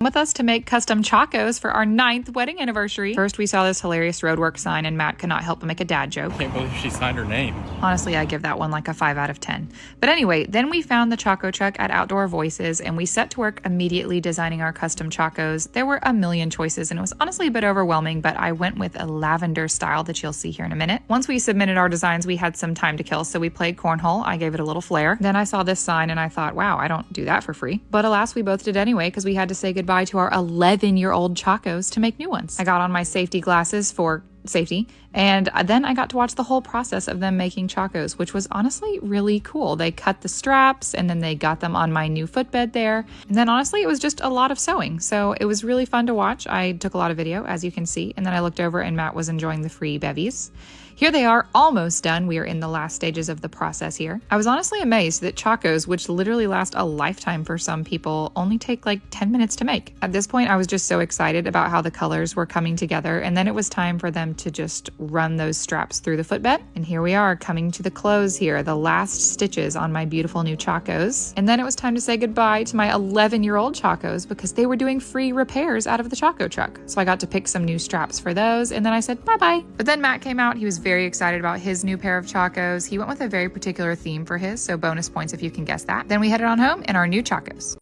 with us to make custom chacos for our 9th wedding anniversary. First, we saw this hilarious roadwork sign and Matt could not help but make a dad joke. I can't believe she signed her name. Honestly, I give that one like a 5 out of 10. But anyway, then we found the Choco Truck at Outdoor Voices and we set to work immediately designing our custom chacos. There were a million choices and it was honestly a bit overwhelming, but I went with a lavender style that you'll see here in a minute. Once we submitted our designs, we had some time to kill, so we played cornhole. I gave it a little flair. Then I saw this sign and I thought, wow, I don't do that for free. But alas, we both did anyway because we had to say goodbye to our 11-year-old chacos to make new ones. I got on my safety glasses for safety, and then I got to watch the whole process of them making chacos, which was honestly really cool. They cut the straps and then they got them on my new footbed there, and then honestly it was just a lot of sewing, so it was really fun to watch. I took a lot of video, as you can see, and then I looked over and Matt was enjoying the free bevies. Here they are, almost done. We are in the last stages of the process here. I was honestly amazed that chacos, which literally last a lifetime for some people, only take like 10 minutes to make. At this point, I was just so excited about how the colors were coming together, and then it was time for them to just run those straps through the footbed. And here we are, coming to the close here, the last stitches on my beautiful new chacos. And then it was time to say goodbye to my 11-year-old chacos because they were doing free repairs out of the Choco Truck. So I got to pick some new straps for those, and then I said bye-bye. But then Matt came out. He was very excited about his new pair of chacos. He went with a very particular theme for his, so bonus points if you can guess that. Then we headed on home in our new chacos.